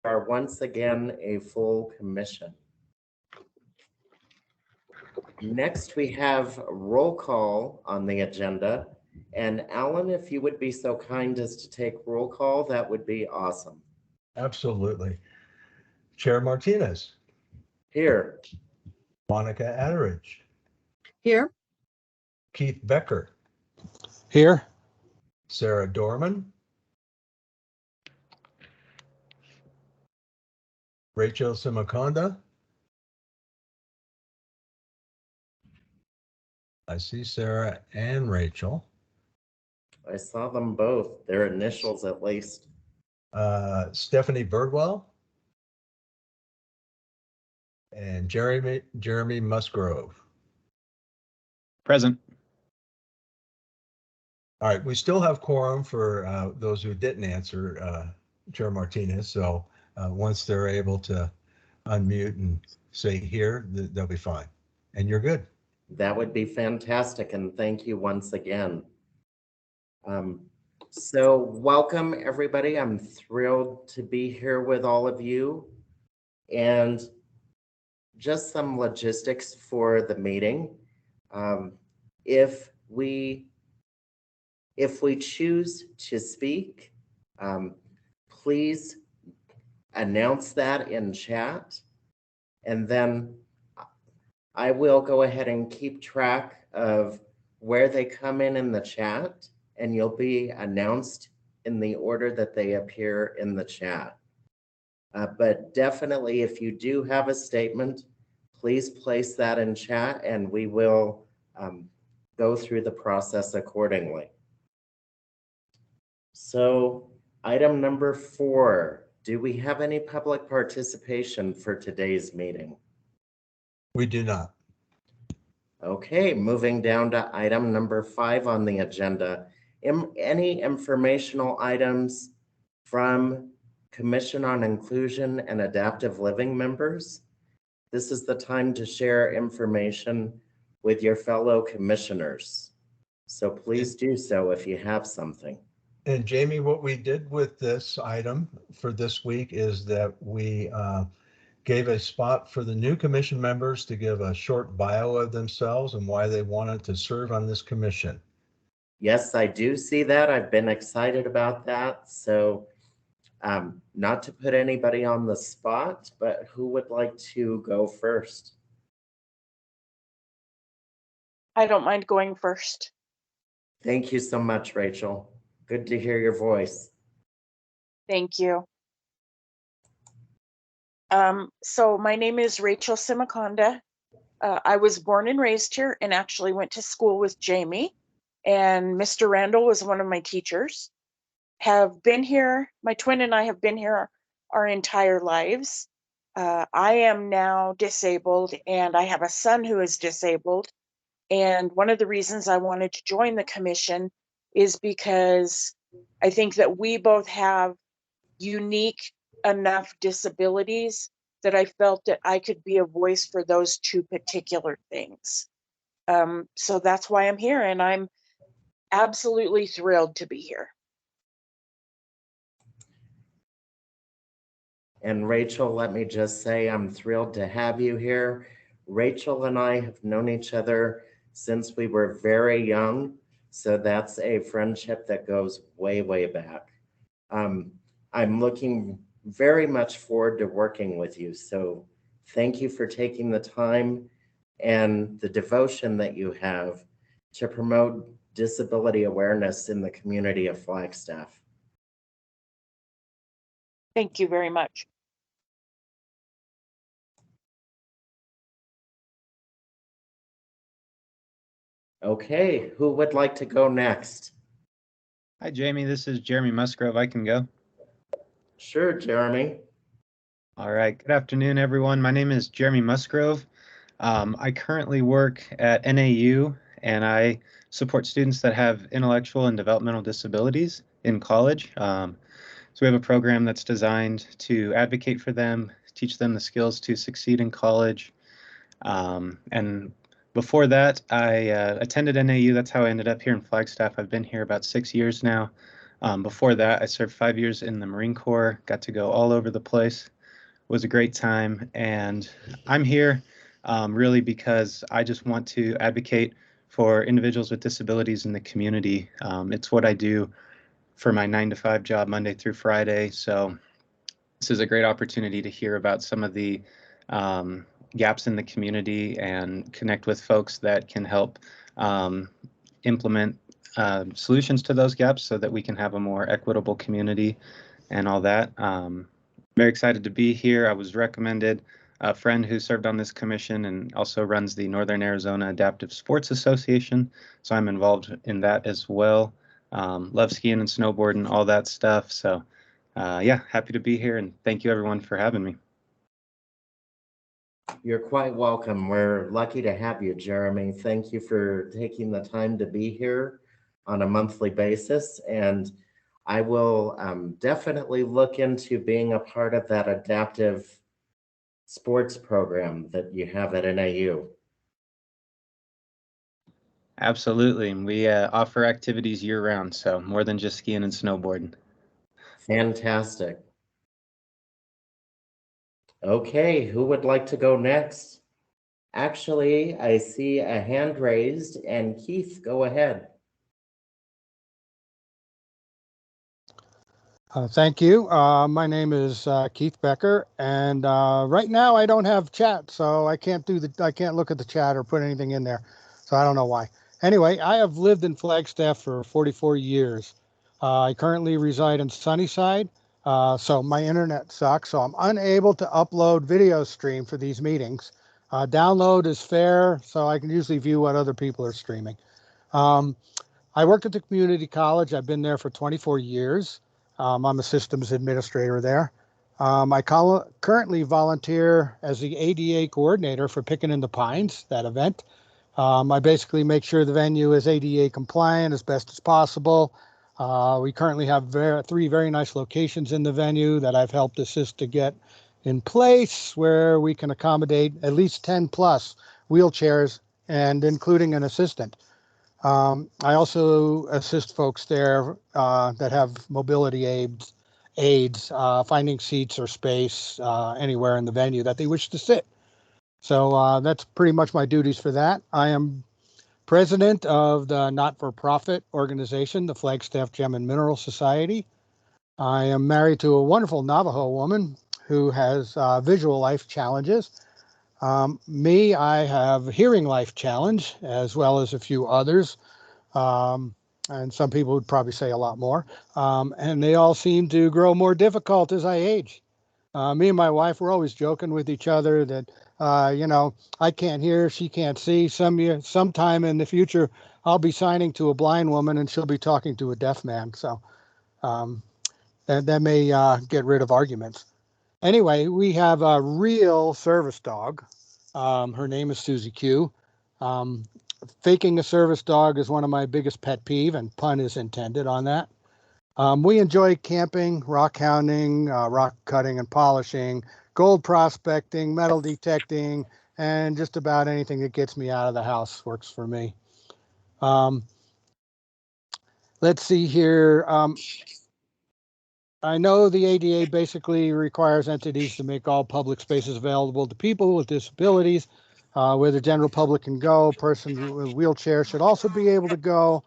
are once again a full commission. Next, we have roll call on the agenda. And Alan, if you would be so kind as to take roll call, that would be awesome. Absolutely. Chair Martinez. Here. Monica Atteridge. Here. Keith Becker. Here. Sarah Dorman. Rachel Simaconda. I see Sarah and Rachel. I saw them both, their initials at least. Stephanie Birdwell. And Jeremy Musgrove. Present. All right, we still have quorum for those who didn't answer, Chair Martinez. So once they're able to unmute and say here, they'll be fine. And you're good. That would be fantastic, and thank you once again. So welcome, everybody. I'm thrilled to be here with all of you. And just some logistics for the meeting. If we choose to speak, please announce that in chat, and then I will go ahead and keep track of where they come in the chat, and you'll be announced in the order that they appear in the chat. But definitely, if you do have a statement, please place that in chat, and we will go through the process accordingly. So item number 4, do we have any public participation for today's meeting? We do not. Okay, moving down to item number 5 on the agenda. Any informational items from Commission on Inclusion and Adaptive Living members? This is the time to share information with your fellow commissioners. So please do so if you have something. And Jamie, what we did with this item for this week is that we gave a spot for the new commission members to give a short bio of themselves and why they wanted to serve on this commission. Yes, I do see that. I've been excited about that. So not to put anybody on the spot, but who would like to go first? I don't mind going first. Thank you so much, Rachel. Good to hear your voice. Thank you. So my name is Rachel Simaconda. I was born and raised here and actually went to school with Jamie, and Mr. Randall was one of my teachers. Have been here, my twin and I have been here our entire lives. I am now disabled, and I have a son who is disabled. And one of the reasons I wanted to join the commission is because I think that we both have unique enough disabilities that I felt that I could be a voice for those two particular things. So that's why I'm here, and I'm absolutely thrilled to be here. And Rachel, let me just say I'm thrilled to have you here. Rachel and I have known each other since we were very young, so that's a friendship that goes way, way back. I'm looking very much forward to working with you, so thank you for taking the time and the devotion that you have to promote disability awareness in the community of Flagstaff. Thank you very much. Okay, who would like to go next? Hi, Jamie. This is Jeremy Musgrove. I can go. Sure, Jeremy. All right. Good afternoon, everyone. My name is Jeremy Musgrove. I currently work at NAU, and I support students that have intellectual and developmental disabilities in college. So we have a program that's designed to advocate for them, teach them the skills to succeed in college. And before that, I attended NAU. That's how I ended up here in Flagstaff. I've been here about 6 years now. Before that, I served 5 years in the Marine Corps, got to go all over the place. It was a great time. And I'm here really because I just want to advocate for individuals with disabilities in the community. It's what I do for my 9-to-5 job, Monday through Friday. So this is a great opportunity to hear about some of the gaps in the community and connect with folks that can help implement solutions to those gaps so that we can have a more equitable community and all that. Very excited to be here. I was recommended a friend who served on this commission and also runs the Northern Arizona Adaptive Sports Association. So I'm involved in that as well. Love skiing and snowboarding, all that stuff. So yeah, happy to be here, and thank you everyone for having me. You're quite welcome. We're lucky to have you, Jeremy. Thank you for taking the time to be here on a monthly basis. And I will definitely look into being a part of that adaptive sports program that you have at NAU. Absolutely. And we offer activities year round, so more than just skiing and snowboarding. Fantastic. Okay, who would like to go next? Actually, I see a hand raised, and Keith, go ahead. Thank you. My name is Keith Becker, and right now I don't have chat, so I can't look at the chat or put anything in there. So I don't know why. Anyway, I have lived in Flagstaff for 44 years. I currently reside in Sunnyside, so my internet sucks, so I'm unable to upload video stream for these meetings. Download is fair, so I can usually view what other people are streaming. I worked at the community college. I've been there for 24 years. I'm a systems administrator there. I currently volunteer as the ADA coordinator for Pickin' in the Pines, that event. I basically make sure the venue is ADA compliant as best as possible. We currently have 3 very nice locations in the venue that I've helped assist to get in place where we can accommodate at least 10 plus wheelchairs and including an assistant. I also assist folks there that have mobility aids finding seats or space anywhere in the venue that they wish to sit. So that's pretty much my duties for that. I am president of the not-for-profit organization, the Flagstaff Gem and Mineral Society. I am married to a wonderful Navajo woman who has visual life challenges. I have hearing life challenge, as well as a few others. And some people would probably say a lot more. And they all seem to grow more difficult as I age. Me and my wife, we're always joking with each other that, I can't hear, she can't see. Sometime in the future, I'll be signing to a blind woman and she'll be talking to a deaf man. So that may get rid of arguments. Anyway, we have a real service dog. Her name is Susie Q. Faking a service dog is one of my biggest pet peeve, and pun is intended on that. We enjoy camping, rock hounding, rock cutting and polishing, gold prospecting, metal detecting, and just about anything that gets me out of the house works for me. Let's see here. I know the ADA basically requires entities to make all public spaces available to people with disabilities, where the general public can go. A person with a wheelchair should also be able to go.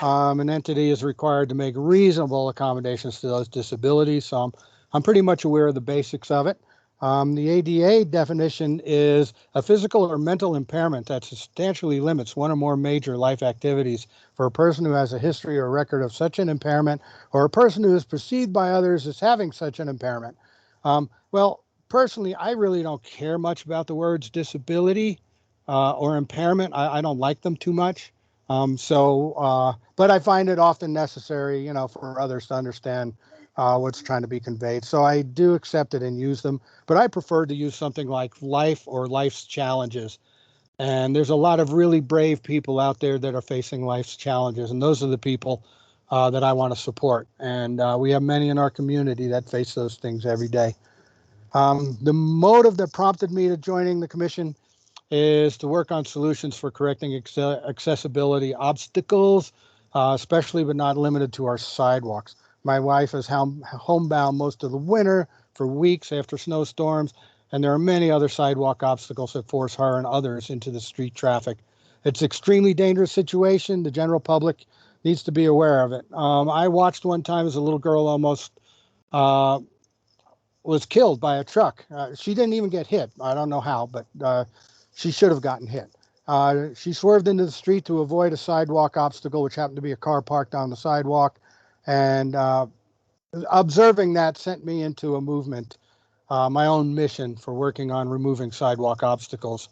An entity is required to make reasonable accommodations to those disabilities. So I'm pretty much aware of the basics of it. The ADA definition is a physical or mental impairment that substantially limits one or more major life activities for a person who has a history or record of such an impairment, or a person who is perceived by others as having such an impairment. Well, personally, I really don't care much about the words disability or impairment. I don't like them too much. But I find it often necessary, for others to understand what's trying to be conveyed. So I do accept it and use them, but I prefer to use something like life or life's challenges. And there's a lot of really brave people out there that are facing life's challenges. And those are the people that I want to support. And we have many in our community that face those things every day. The motive that prompted me to joining the commission is to work on solutions for correcting accessibility obstacles, especially but not limited to our sidewalks. My wife is homebound most of the winter for weeks after snowstorms, and there are many other sidewalk obstacles that force her and others into the street traffic. It's an extremely dangerous situation. The general public needs to be aware of it. I watched one time as a little girl almost was killed by a truck. She didn't even get hit. I don't know how, but she should have gotten hit. She swerved into the street to avoid a sidewalk obstacle, which happened to be a car parked on the sidewalk. And observing that sent me into a movement, my own mission for working on removing sidewalk obstacles.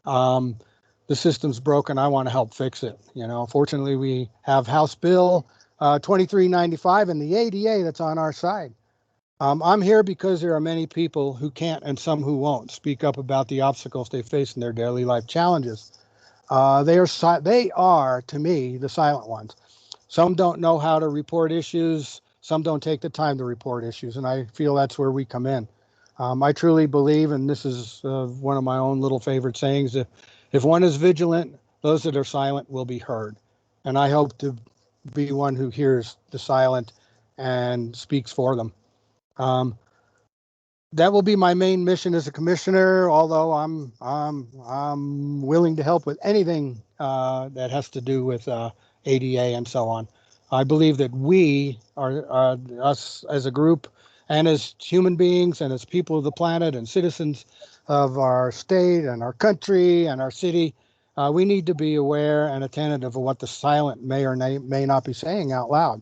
The system's broken. I want to help fix it. You know, fortunately, we have House Bill 2395 and the ADA that's on our side. I'm here because there are many people who can't and some who won't speak up about the obstacles they face in their daily life challenges. They are, to me, the silent ones. Some don't know how to report issues. Some don't take the time to report issues, and I feel that's where we come in. I truly believe, and this is one of my own little favorite sayings, if one is vigilant, those that are silent will be heard. And I hope to be one who hears the silent and speaks for them. That will be my main mission as a commissioner, although I'm willing to help with anything that has to do with ADA and so on. I believe that we are us as a group and as human beings and as people of the planet and citizens of our state and our country and our city, we need to be aware and attentive of what the silent may or may not be saying out loud.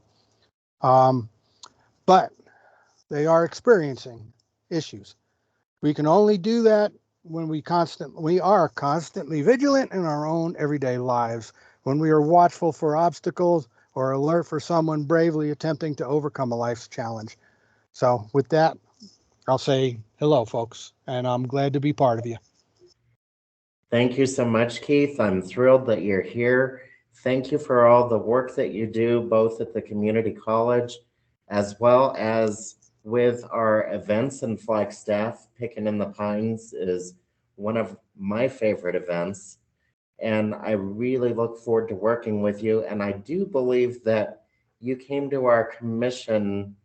But they are experiencing issues. We can only do that when we are constantly vigilant in our own everyday lives, when we are watchful for obstacles or alert for someone bravely attempting to overcome a life's challenge. So with that, I'll say hello, folks, and I'm glad to be part of you. Thank you so much, Keith. I'm thrilled that you're here. Thank you for all the work that you do, both at the community college as well as with our events in Flagstaff. Picking in the Pines is one of my favorite events, and I really look forward to working with you. And I do believe that you came to our commission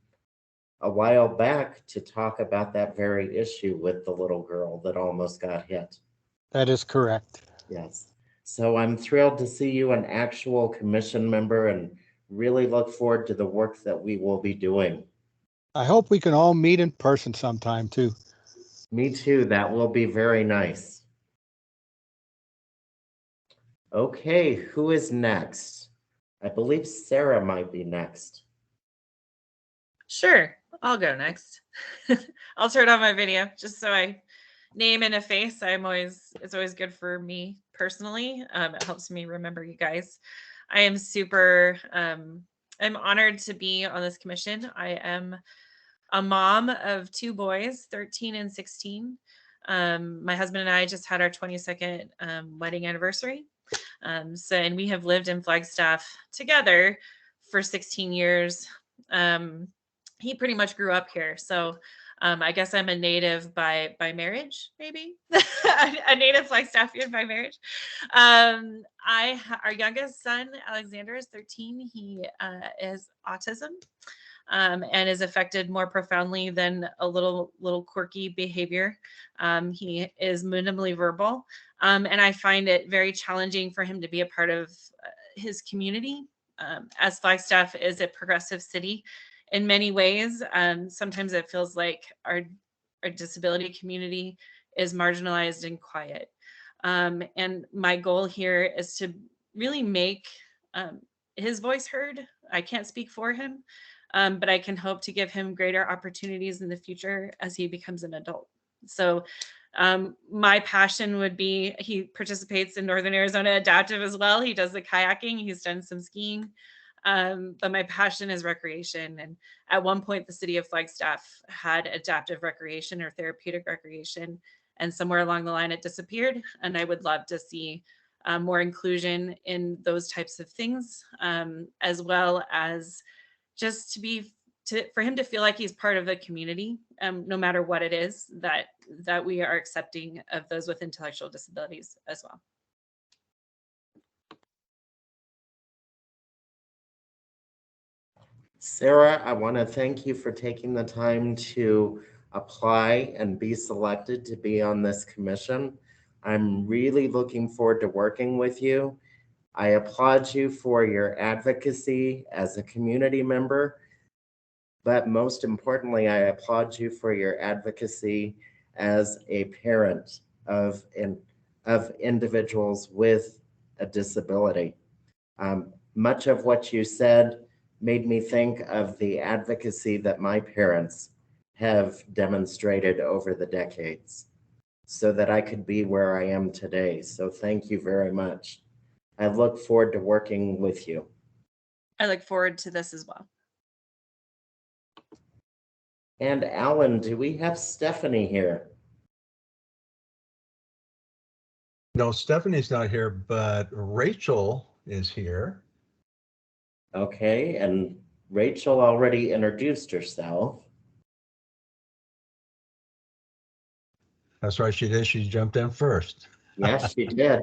a while back to talk about that very issue with the little girl that almost got hit. That is correct. Yes. So I'm thrilled to see you an actual commission member and really look forward to the work that we will be doing. I hope we can all meet in person sometime too. Me too. That will be very nice. Okay, who is next? I believe Sarah might be next. Sure, I'll go next. I'll turn on my video just so I name and a face. It's always good for me personally. It helps me remember you guys. I am I'm honored to be on this commission. I am a mom of two boys, 13 and 16. My husband and I just had our 22nd wedding anniversary. And we have lived in Flagstaff together for 16 years. He pretty much grew up here. So I guess I'm a native by marriage, maybe a native Flagstaffian by marriage. Our youngest son, Alexander, is 13. He is autism. And is affected more profoundly than a little quirky behavior. He is minimally verbal, and I find it very challenging for him to be a part of his community. As Flagstaff is a progressive city in many ways, sometimes it feels like our disability community is marginalized and quiet. And my goal here is to really make his voice heard. I can't speak for him. But I can hope to give him greater opportunities in the future as he becomes an adult. So my passion would be, he participates in Northern Arizona Adaptive as well. He does the kayaking, he's done some skiing, but my passion is recreation. And at one point, the city of Flagstaff had adaptive recreation or therapeutic recreation, and somewhere along the line it disappeared. And I would love to see more inclusion in those types of things, as well as just for him to feel like he's part of the community, no matter what it is, that we are accepting of those with intellectual disabilities as well. Sarah, I want to thank you for taking the time to apply and be selected to be on this commission. I'm really looking forward to working with you. I applaud you for your advocacy as a community member, but most importantly, I applaud you for your advocacy as a parent of individuals with a disability. Much of what you said made me think of the advocacy that my parents have demonstrated over the decades so that I could be where I am today. So thank you very much. I look forward to working with you. I look forward to this as well. And Alan, do we have Stephanie here? No, Stephanie's not here, but Rachel is here. Okay, and Rachel already introduced herself. That's right, she did. She jumped in first. Yes, she did.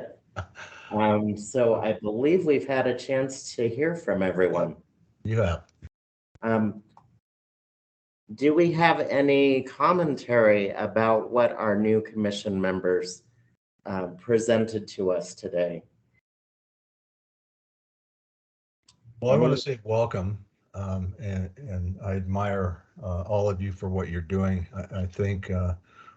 So I believe we've had a chance to hear from everyone. You have. Do we have any commentary about what our new commission members presented to us today? Well, I want to say welcome, and I admire all of you for what you're doing. I think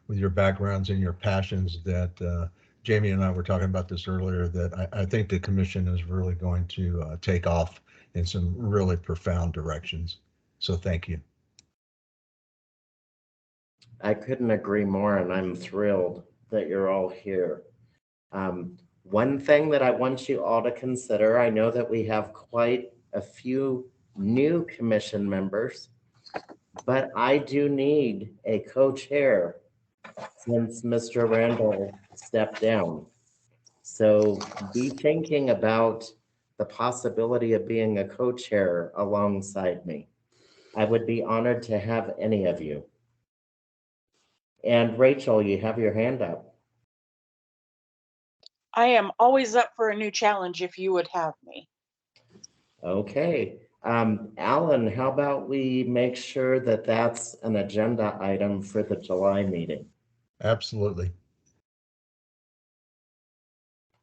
with your backgrounds and your passions that Jamie and I were talking about this earlier, that I think the commission is really going to take off in some really profound directions. So thank you. I couldn't agree more, and I'm thrilled that you're all here. One thing that I want you all to consider, I know that we have quite a few new commission members, but I do need a co-chair since Mr. Randall stepped down. So be thinking about the possibility of being a co-chair alongside me. I would be honored to have any of you. And Rachel, you have your hand up. I am always up for a new challenge if you would have me. Okay. Alan, how about we make sure that that's an agenda item for the July meeting? Absolutely.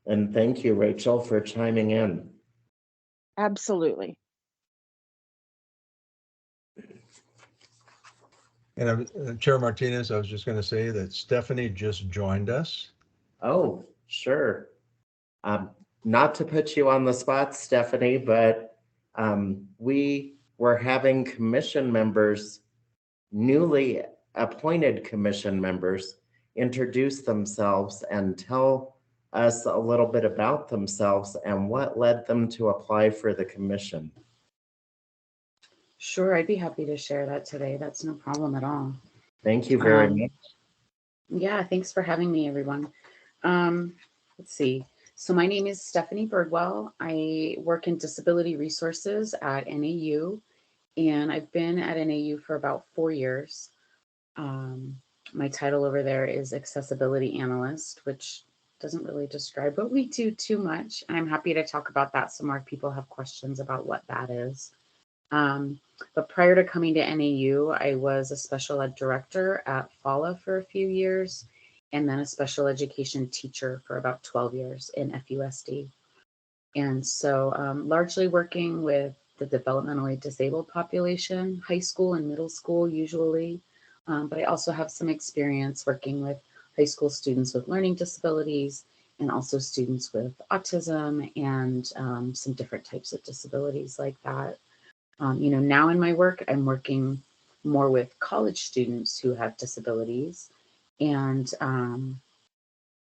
And thank you, Rachel, for chiming in. Absolutely. And Chair Martinez, I was just going to say that Stephanie just joined us. Oh, sure. Not to put you on the spot, Stephanie, but we were having commission members, newly appointed commission members, introduce themselves and tell us a little bit about themselves and what led them to apply for the commission. Sure, I'd be happy to share that today. That's no problem at all. Thank you very much. Yeah, thanks for having me, everyone. Let's see. So my name is Stephanie Birdwell. I work in disability resources at NAU, and I've been at NAU for about 4 years. My title over there is Accessibility Analyst, which doesn't really describe what we do too much. And I'm happy to talk about that some more people have questions about what that is. But prior to coming to NAU, I was a special ed director at FALA for a few years, and then a special education teacher for about 12 years in FUSD. And so largely working with the developmentally disabled population, high school and middle school usually, but I also have some experience working with high school students with learning disabilities and also students with autism and some different types of disabilities like that. Now in my work, I'm working more with college students who have disabilities, and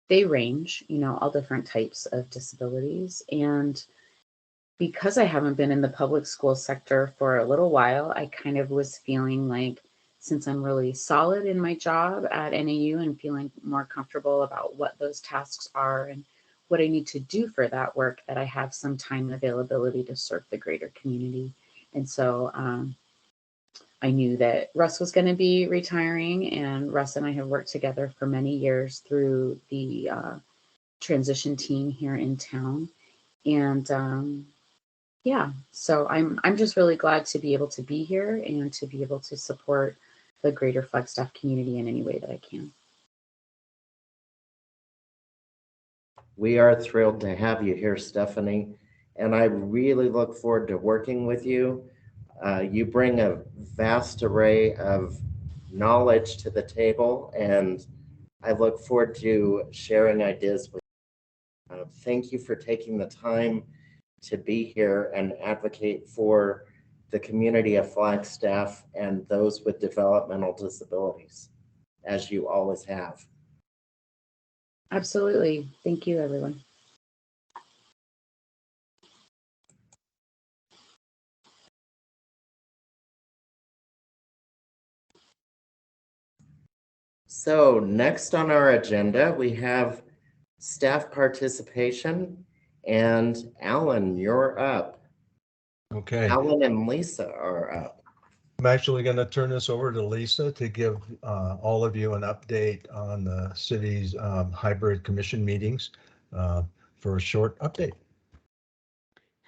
they range, all different types of disabilities. And because I haven't been in the public school sector for a little while, I kind of was feeling like, since I'm really solid in my job at NAU and feeling more comfortable about what those tasks are and what I need to do for that work, that I have some time and availability to serve the greater community. And so I knew that Russ was going to be retiring, and Russ and I have worked together for many years through the transition team here in town. And yeah, so I'm just really glad to be able to be here and to be able to support the greater Flagstaff community in any way that I can. We are thrilled to have you here, Stephanie, and I really look forward to working with you. You bring a vast array of knowledge to the table, and I look forward to sharing ideas with you. Thank you for taking the time to be here and advocate for the community of Flagstaff and those with developmental disabilities, as you always have. Absolutely. Thank you, everyone. So next on our agenda, we have staff participation, and Alan, you're up. Okay. Alan and Lisa are up. I'm actually going to turn this over to Lisa to give all of you an update on the city's hybrid commission meetings for a short update.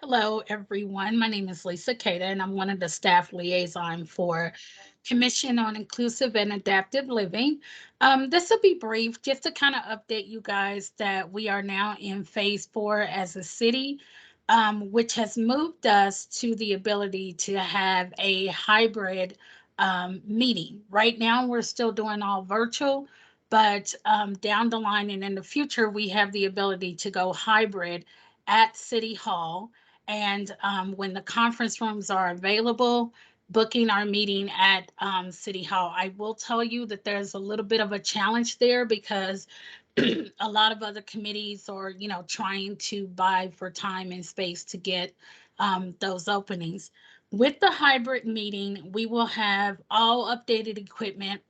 Hello, everyone. My name is Lisa Cada, and I'm one of the staff liaison for Commission on Inclusive and Adaptive Living. This will be brief, just to kind of update you guys that we are now in phase 4 as a city, which has moved us to the ability to have a hybrid meeting. Right now, we're still doing all virtual, but down the line and in the future, we have the ability to go hybrid at City Hall. And when the conference rooms are available, booking our meeting at City Hall. I will tell you that there's a little bit of a challenge there because a lot of other committees are, trying to buy for time and space to get those openings. With the hybrid meeting, we will have all updated equipment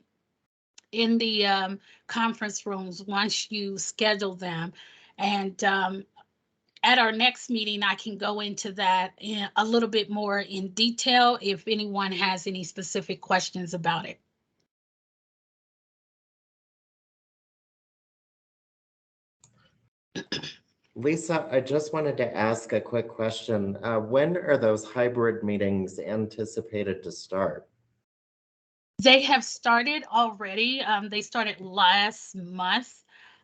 in the conference rooms once you schedule them. And at our next meeting, I can go into that in a little bit more in detail if anyone has any specific questions about it. Lisa, I just wanted to ask a quick question. When are those hybrid meetings anticipated to start? They have started already. They started last month.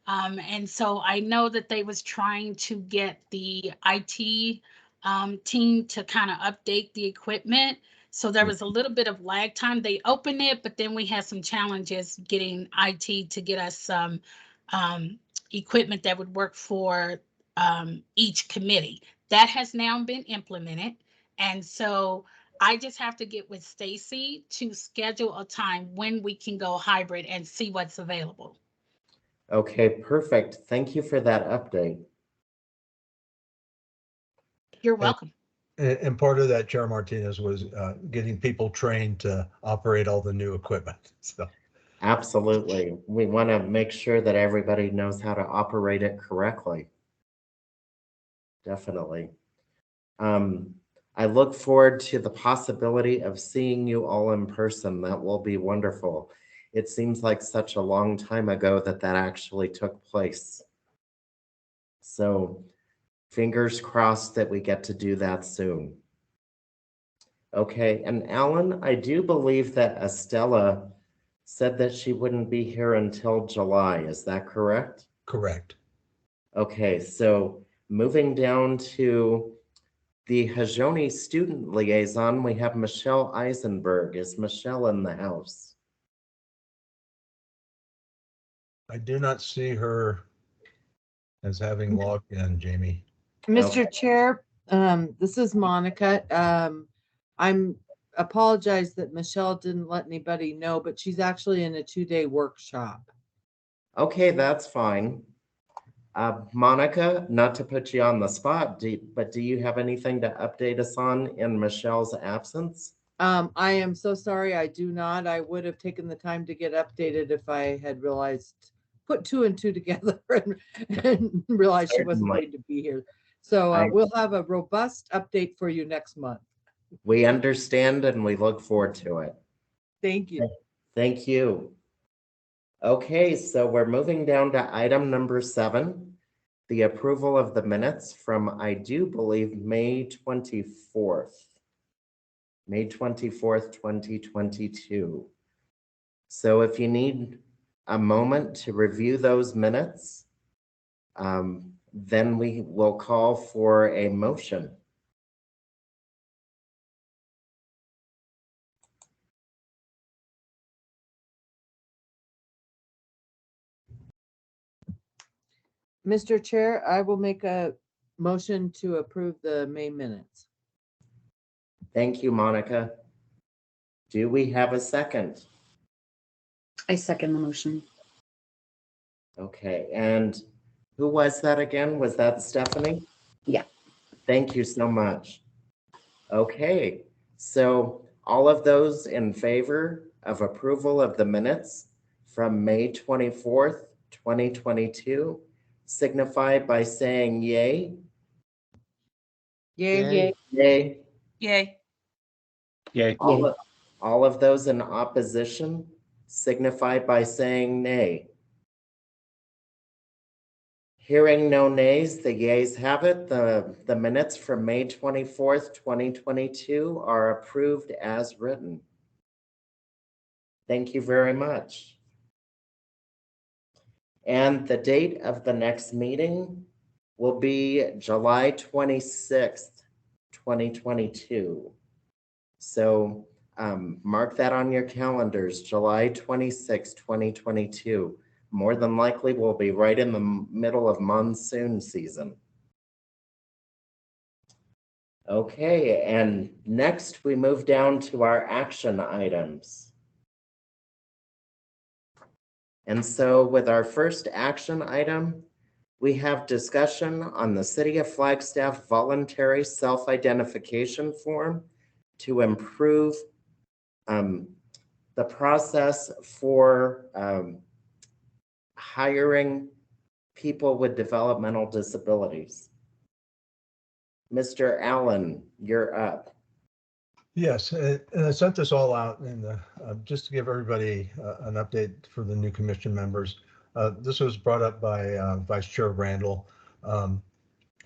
And so I know that they was trying to get the IT team to kind of update the equipment. So there was a little bit of lag time. They opened it, but then we had some challenges getting IT to get us some equipment that would work for each committee. That has now been implemented. And so I just have to get with Stacy to schedule a time when we can go hybrid and see what's available. Okay, perfect. Thank you for that update. You're welcome. And part of that, Chair Martinez, was getting people trained to operate all the new equipment. So Absolutely. We want to make sure that everybody knows how to operate it correctly. Definitely. I look forward to the possibility of seeing you all in person. That will be wonderful. It seems like such a long time ago that actually took place. So fingers crossed that we get to do that soon. Okay, and Alan, I do believe that Estella said that she wouldn't be here until July. Is that correct? correct. Okay, so moving down to the Hajoni student liaison, we have Michelle Eisenberg. Is Michelle in the house? I do not see her as having logged in, Jamie. Mr. Chair, this is Monica. I'm apologize that Michelle didn't let anybody know, but she's actually in a 2-day workshop. Okay, that's fine. Monica, not to put you on the spot, but do you have anything to update us on in Michelle's absence? I am so sorry, I do not. I would have taken the time to get updated if I had realized, put 2 and 2 together and realized she wasn't going to be here. So we'll have a robust update for you next month. We understand and we look forward to it. Thank you. Thank you. Okay, so we're moving down to item number 7, the approval of the minutes from, I do believe, May 24th. May 24th, 2022. So if you need a moment to review those minutes, then we will call for a motion. Mr. Chair, I will make a motion to approve the May minutes. Thank you, Monica. Do we have a second? I second the motion. Okay, and who was that again? Was that Stephanie? Yeah. Thank you so much. Okay, so all of those in favor of approval of the minutes from May 24th, 2022, signify by saying yay. Yay. Yay. Yay. Yay. Yay. All of those in opposition signify by saying nay. Hearing no nays, the yeas have it. The minutes from May 24th, 2022 are approved as written. Thank you very much. And the date of the next meeting will be July 26th, 2022. So mark that on your calendars, July 26th, 2022. More than likely, we'll be right in the middle of monsoon season. Okay, and next we move down to our action items. And so with our first action item, we have discussion on the City of Flagstaff voluntary self-identification form to improve the process for hiring people with developmental disabilities. Mr. Allen, you're up. Yes, and I sent this all out in the, just to give everybody an update for the new commission members. This was brought up by Vice Chair Randall.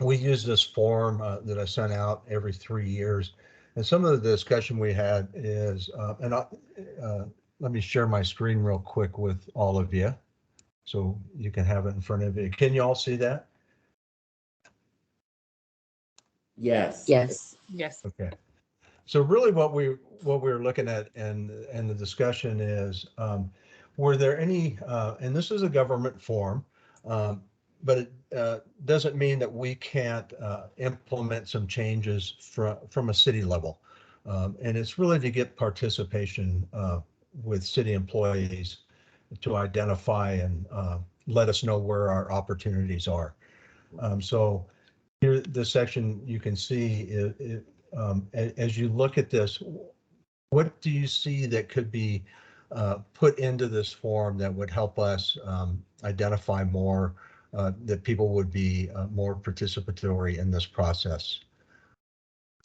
We use this form that I sent out every 3 years. And some of the discussion we had is, let me share my screen real quick with all of you so you can have it in front of you. Can you all see that? Yes. Yes. Yes. Okay. So really what we're looking at and the discussion is, were there any, and this is a government form, but it doesn't mean that we can't implement some changes from a city level. And it's really to get participation with city employees to identify and let us know where our opportunities are. So here, this section you can see, as you look at this, what do you see that could be put into this form that would help us identify more, that people would be more participatory in this process?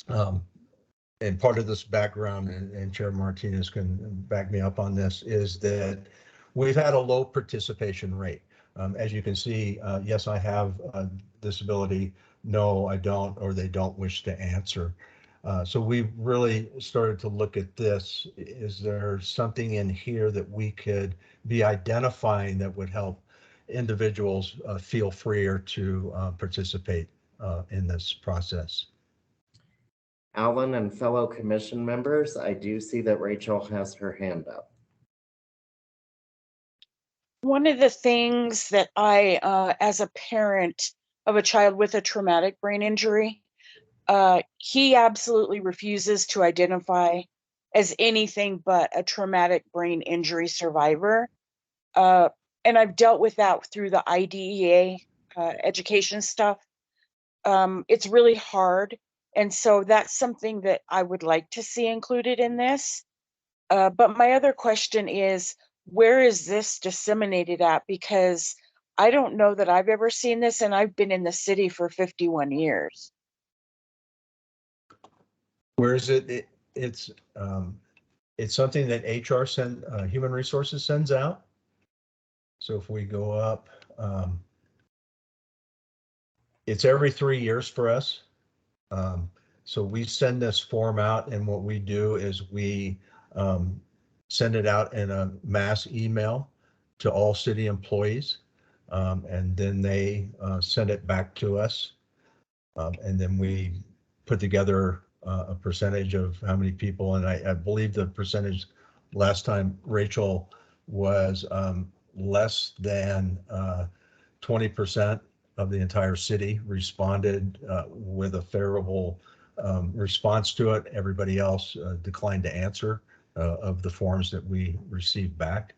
And part of this background, and Chair Martinez can back me up on this, is that we've had a low participation rate. As you can see, yes, I have a disability. No, I don't, or they don't wish to answer. So we really started to look at this. Is there something in here that we could be identifying that would help individuals feel freer to participate in this process? Alan and fellow commission members, I do see that Rachel has her hand up. One of the things that I, as a parent of a child with a traumatic brain injury, he absolutely refuses to identify as anything but a traumatic brain injury survivor. And I've dealt with that through the IDEA education stuff. It's really hard. And so that's something that I would like to see included in this. But my other question is, where is this disseminated at? Because I don't know that I've ever seen this, and I've been in the city for 51 years. Where is it? It's something that HR Human Resources sends out. So if we go up, It's every 3 years for us. So we send this form out, and what we do is we send it out in a mass email to all city employees. And then they send it back to us. And then we put together a percentage of how many people, and I believe the percentage last time, Rachel, was less than 20% of the entire city responded with a favorable response to it. Everybody else declined to answer of the forms that we received back.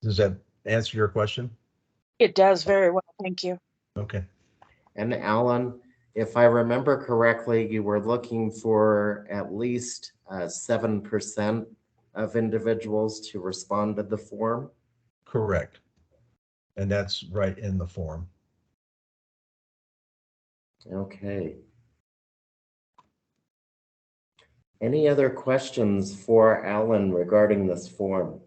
Does that answer your question? It does very well. Thank you. Okay. And Alan, if I remember correctly, you were looking for at least 7% of individuals to respond to the form? Correct. And that's right in the form. Okay. Any other questions for Alan regarding this form?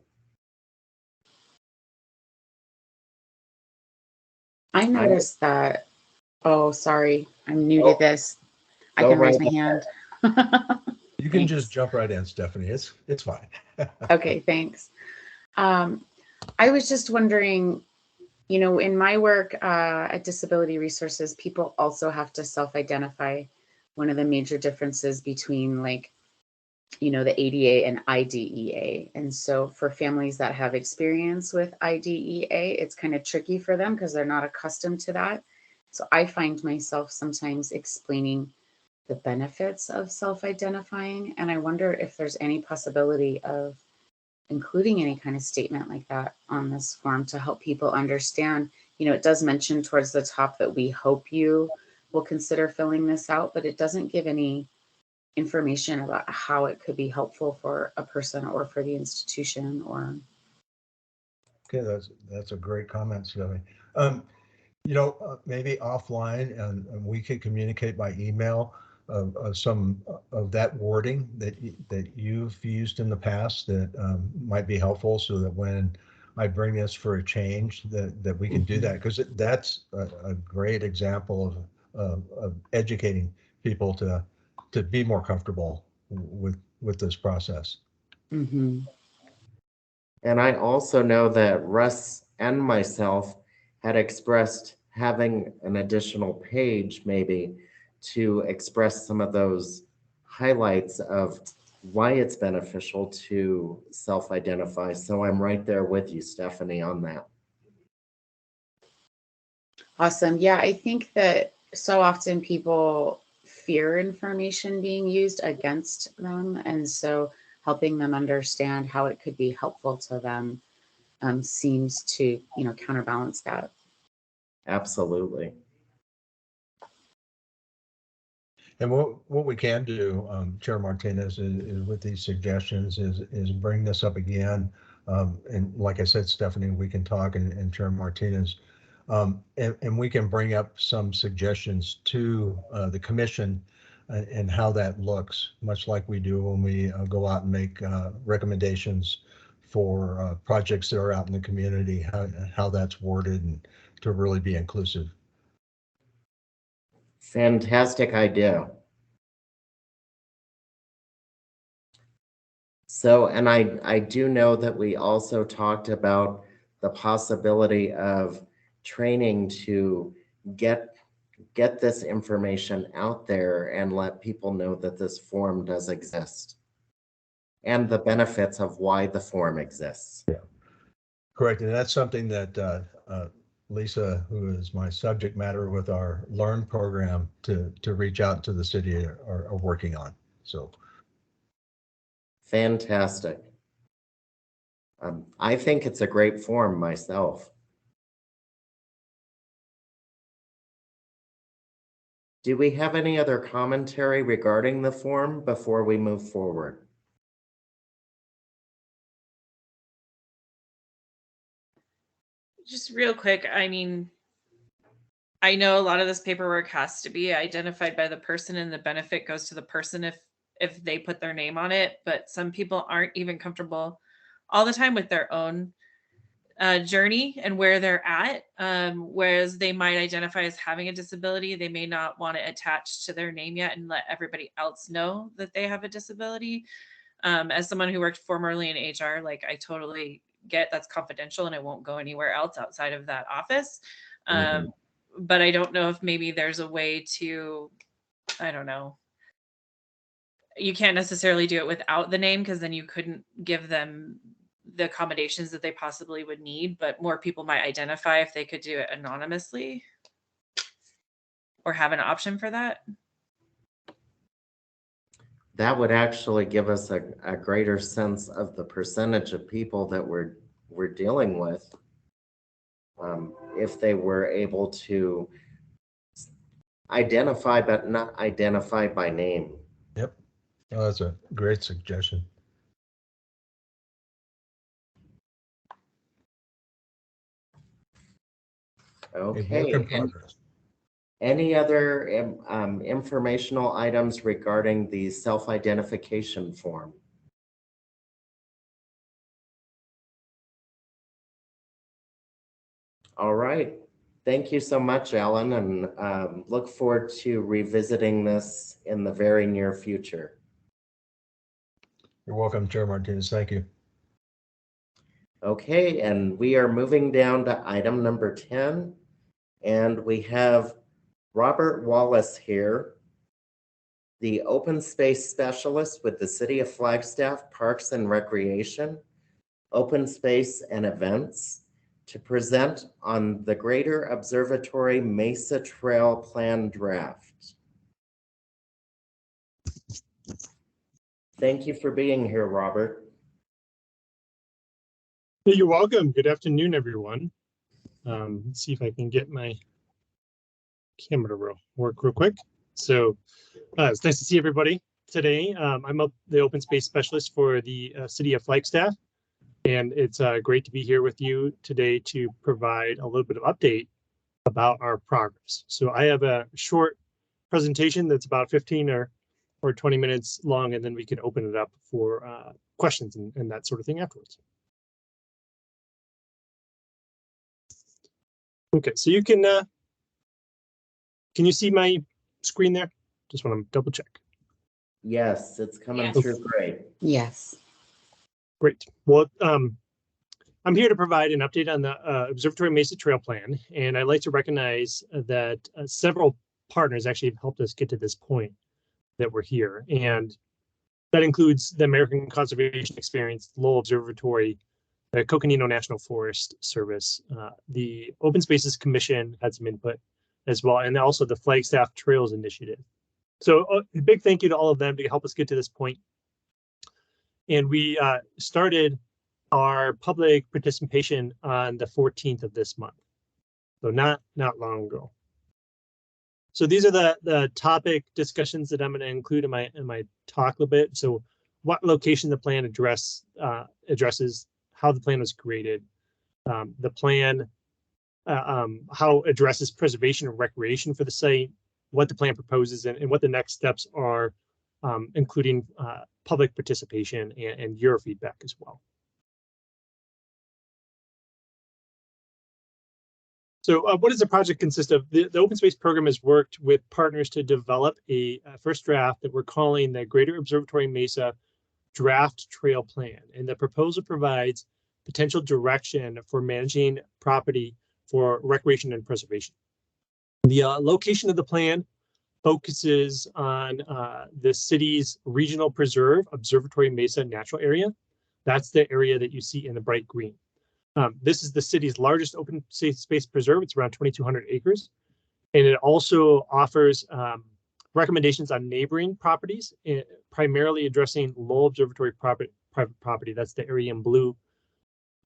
I noticed that. Oh, sorry. I'm new to this. I Go can raise right my hand. You can Thanks. just jump right in, Stephanie. It's fine. Okay, thanks. I was just wondering, you know, in my work at Disability Resources, people also have to self-identify. One of the major differences between, like, you know, the ADA and IDEA. And so for families that have experience with IDEA, it's kind of tricky for them because they're not accustomed to that. So I find myself sometimes explaining the benefits of self-identifying. And I wonder if there's any possibility of including any kind of statement like that on this form to help people understand. You know, it does mention towards the top that we hope you will consider filling this out, but it doesn't give any information about how it could be helpful for a person or for the institution. Or Okay, that's a great comment, Stephanie. You know, maybe offline, and we could communicate by email of some of that wording that you've used in the past that might be helpful, so that when I bring this for a change, that we can do that, because that's a great example of educating people to be more comfortable with this process. mm-hmm. And I also know that Russ and myself had expressed having an additional page maybe to express some of those highlights of why it's beneficial to self-identify. So I'm right there with you, Stephanie, on that. Awesome. Yeah, I think that so often people fear information being used against them. And so helping them understand how it could be helpful to them seems to, you know, counterbalance that. Absolutely. And what we can do, Chair Martinez, is with these suggestions is bring this up again. And like I said, Stephanie, we can talk, and Chair Martinez, and we can bring up some suggestions to the commission and how that looks, much like we do when we go out and make recommendations for projects that are out in the community, how that's worded, and to really be inclusive. Fantastic idea. So, and I do know that we also talked about the possibility of training to get this information out there and let people know that this form does exist and the benefits of why the form exists. Correct, and that's something that Lisa, who is my subject matter with our Learn program, to reach out to the city are working on. So Fantastic. I think it's a great form myself. Do we have any other commentary regarding the form before we move forward? Just real quick, I mean, I know a lot of this paperwork has to be identified by the person, and the benefit goes to the person if they put their name on it, but some people aren't even comfortable all the time with their own journey and where they're at. Whereas they might identify as having a disability, they may not want it attached to their name yet and let everybody else know that they have a disability. As someone who worked formerly in HR, like I totally get that's confidential and it won't go anywhere else outside of that office. But I don't know if maybe there's a way to, I don't know. You can't necessarily do it without the name because then you couldn't give them the accommodations that they possibly would need, but more people might identify if they could do it anonymously or have an option for that. That would actually give us a greater sense of the percentage of people that we're dealing with. If they were able to identify, but not identify by name. Yep. Oh, that's a great suggestion. Okay. Work in progress. Any other informational items regarding the self-identification form? All right. Thank you so much, Alan, and look forward to revisiting this in the very near future. You're welcome, Chair Martinez. Thank you. Okay, and we are moving down to item number 10, and we have Robert Wallace here, the open space specialist with the City of Flagstaff Parks and Recreation, Open Space and Events, to present on the Greater Observatory Mesa Trail Plan draft. Thank you for being here, Robert. You're welcome. Good afternoon, everyone. Let's see if I can get my camera to work real quick. So it's nice to see everybody today. I'm the open space specialist for the City of Flagstaff, and it's great to be here with you today to provide a little bit of update about our progress. So I have a short presentation that's about 15 or 20 minutes long, and then we can open it up for questions and that sort of thing afterwards. Okay, so you can you see my screen there? Just want to double check. Yes, it's coming through great. Yes. Great. Well, I'm here to provide an update on the Observatory Mesa Trail Plan, and I'd like to recognize that several partners actually have helped us get to this point that we're here, and that includes the American Conservation Experience, Lowell Observatory, the Coconino National Forest Service, the Open Spaces Commission had some input as well, and also the Flagstaff Trails Initiative. So a big thank you to all of them to help us get to this point. And we started our public participation on the 14th of this month, so not long ago. So these are the topic discussions that I'm going to include in my talk a little bit. So what location the plan addresses, how the plan was created, the plan, how it addresses preservation and recreation for the site, what the plan proposes, and what the next steps are, including public participation and your feedback as well. So what does the project consist of? The Open Space Program has worked with partners to develop a first draft that we're calling the Greater Observatory Mesa Draft Trail Plan. And the proposal provides potential direction for managing property for recreation and preservation. The location of the plan focuses on the city's regional preserve, Observatory Mesa Natural Area. That's the area that you see in the bright green. This is the city's largest open space preserve. It's around 2,200 acres. And it also offers recommendations on neighboring properties, primarily addressing Lowell Observatory private property. That's the area in blue.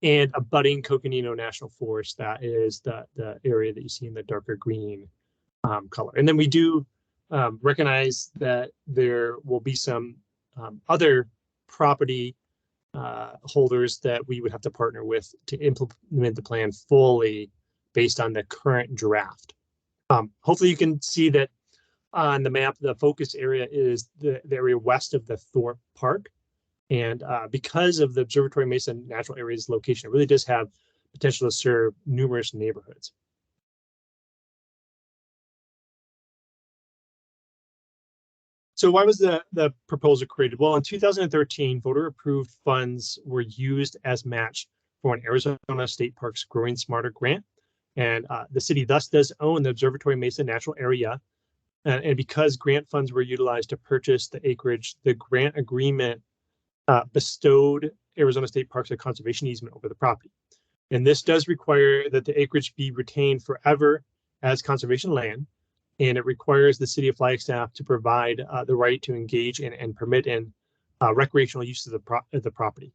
And abutting Coconino National Forest. That is the area that you see in the darker green color. And then we do recognize that there will be some other property holders that we would have to partner with to implement the plan fully based on the current draft. Hopefully you can see that on the map, the focus area is the area west of the Thorpe Park. And because of the Observatory Mesa Natural Area's location, it really does have potential to serve numerous neighborhoods. So why was the proposal created? Well, in 2013, voter approved funds were used as match for an Arizona State Parks Growing Smarter grant. And the city thus does own the Observatory Mesa Natural Area. And because grant funds were utilized to purchase the acreage, the grant agreement bestowed Arizona State Parks a conservation easement over the property. And this does require that the acreage be retained forever as conservation land. And it requires the city of Flagstaff to provide the right to engage in and permit in recreational use of the property.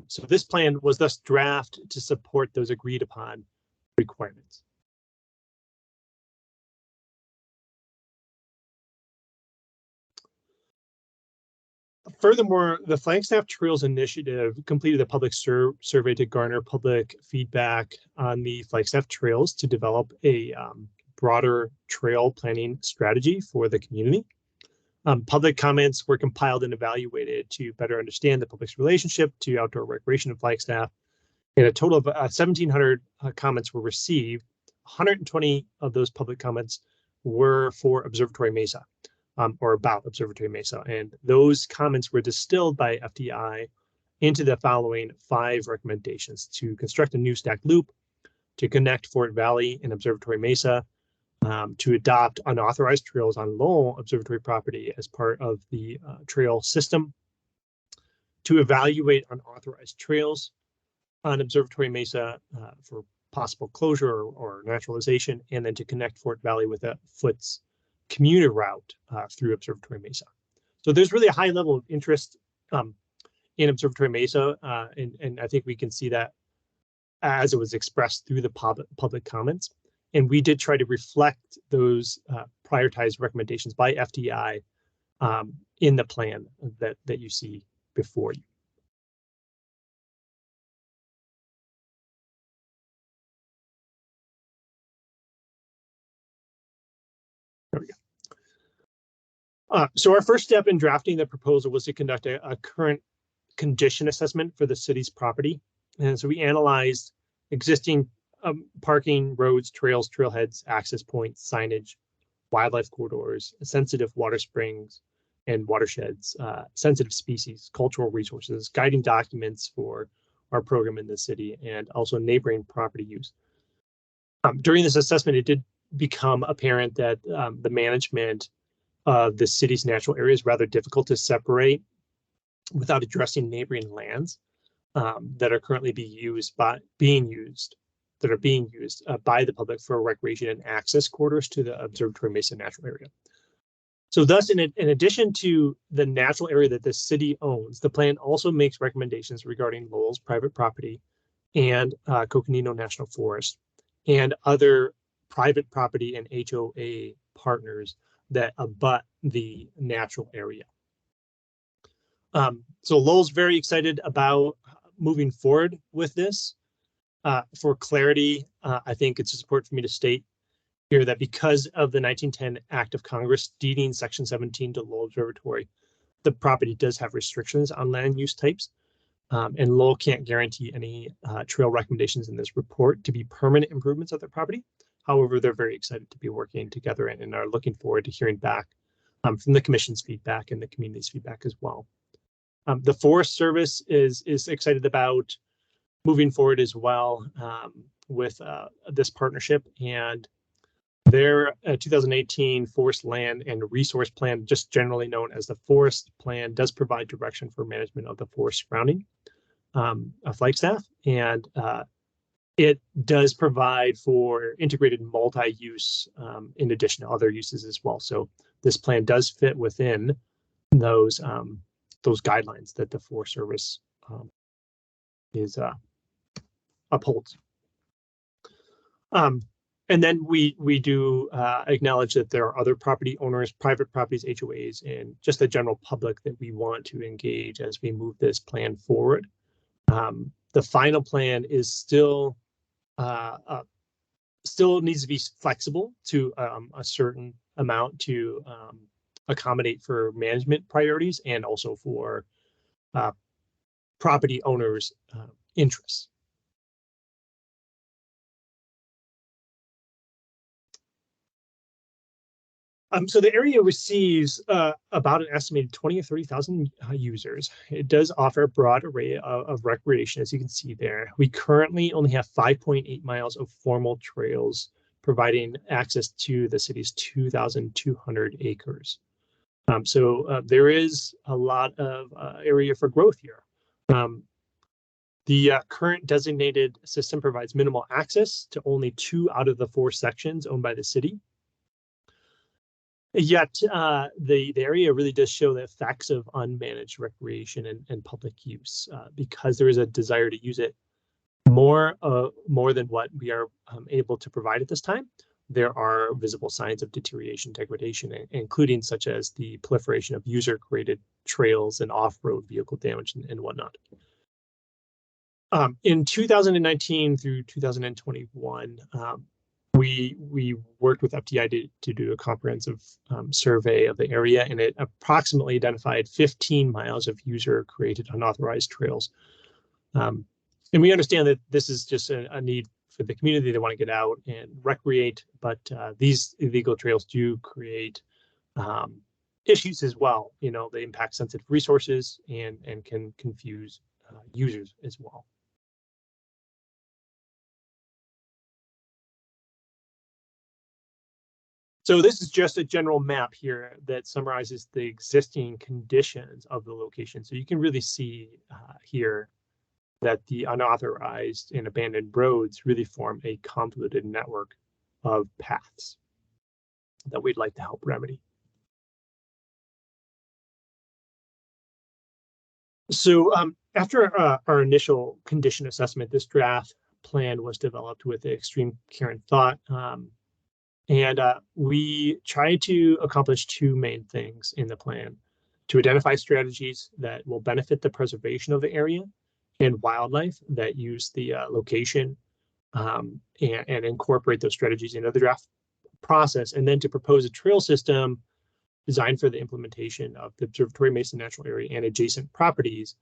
So this plan was thus drafted to support those agreed upon requirements. Furthermore, the Flagstaff Trails Initiative completed a public survey to garner public feedback on the Flagstaff Trails to develop a broader trail planning strategy for the community. Public comments were compiled and evaluated to better understand the public's relationship to outdoor recreation in Flagstaff. And a total of 1,700 comments were received. 120 of those public comments were for Observatory Mesa, or about Observatory Mesa. And those comments were distilled by FDI into the following 5 recommendations: to construct a new stacked loop, to connect Fort Valley and Observatory Mesa, to adopt unauthorized trails on Lowell Observatory property as part of the trail system, to evaluate unauthorized trails on Observatory Mesa for possible closure or naturalization, and then to connect Fort Valley with a Foots commuter route through Observatory Mesa. So there's really a high level of interest in Observatory Mesa, and I think we can see that as it was expressed through the public comments. And we did try to reflect those prioritized recommendations by FDI in the plan that you see before you. There we go. So our first step in drafting the proposal was to conduct a current condition assessment for the city's property. And so we analyzed existing parking, roads, trails, trailheads, access points, signage, wildlife corridors, sensitive water springs and watersheds, sensitive species, cultural resources, guiding documents for our program in the city, and also neighboring property use. During this assessment, it did become apparent that the management of the city's natural area is rather difficult to separate without addressing neighboring lands that are currently being used by the public for recreation and access corridors to the Observatory Mesa natural area. So thus, in addition to the natural area that the city owns, the plan also makes recommendations regarding Lowell's private property and Coconino National Forest and other private property and HOA partners that abut the natural area. So Lowell's very excited about moving forward with this. For clarity, I think it's important for me to state here that because of the 1910 Act of Congress deeding Section 17 to Lowell Observatory, the property does have restrictions on land use types, and Lowell can't guarantee any trail recommendations in this report to be permanent improvements of their property. However, they're very excited to be working together and are looking forward to hearing back from the commission's feedback and the community's feedback as well. The Forest Service is excited about moving forward as well with this partnership, and their 2018 Forest Land and Resource Plan, just generally known as the Forest Plan, does provide direction for management of the forest surrounding Flagstaff, and it does provide for integrated multi-use in addition to other uses as well. So this plan does fit within those guidelines that the Forest Service upholds. And then we do acknowledge that there are other property owners, private properties, HOAs, and just the general public that we want to engage as we move this plan forward. The final plan is still needs to be flexible to a certain amount to accommodate for management priorities and also for property owners' interests. So the area receives about an estimated 20 or 30,000 users. It does offer a broad array of recreation, as you can see there. We currently only have 5.8 miles of formal trails, providing access to the city's 2,200 acres. So there is a lot of area for growth here. The current designated system provides minimal access to only 2 out of the 4 sections owned by the city. Yet the area really does show the effects of unmanaged recreation and public use because there is a desire to use it more than what we are able to provide at this time. There are visible signs of deterioration, degradation, including such as the proliferation of user-created trails and off-road vehicle damage and whatnot. In 2019 through 2021, we worked with FTI to do a comprehensive survey of the area, and it approximately identified 15 miles of user-created unauthorized trails. And we understand that this is just a need for the community. They want to get out and recreate, but these illegal trails do create issues as well. You know, they impact sensitive resources and can confuse users as well. So this is just a general map here that summarizes the existing conditions of the location. So you can really see here that the unauthorized and abandoned roads really form a convoluted network of paths that we'd like to help remedy. So after our initial condition assessment, this draft plan was developed with extreme care and thought. And we tried to accomplish 2 main things in the plan: to identify strategies that will benefit the preservation of the area and wildlife that use the location, and incorporate those strategies into the draft process, and then to propose a trail system designed for the implementation of the Observatory Mesa Natural Area and adjacent properties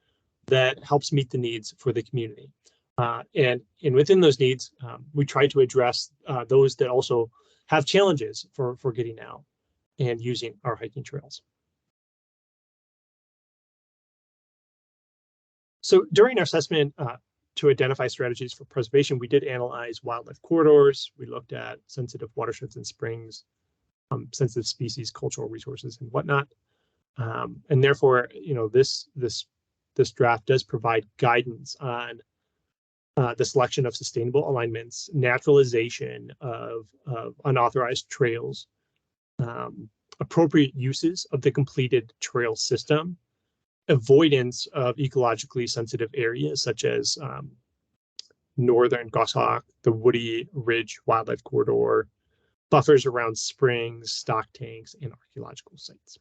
that helps meet the needs for the community. And within those needs, we try to address those that also have challenges for getting out and using our hiking trails. So during our assessment to identify strategies for preservation, we did analyze wildlife corridors. We looked at sensitive watersheds and springs, sensitive species, cultural resources, and whatnot. And therefore, you know, this draft does provide guidance on the selection of sustainable alignments, naturalization of unauthorized trails, appropriate uses of the completed trail system, avoidance of ecologically sensitive areas such as northern goshawk, the Woody Ridge Wildlife Corridor, buffers around springs, stock tanks, and archaeological sites.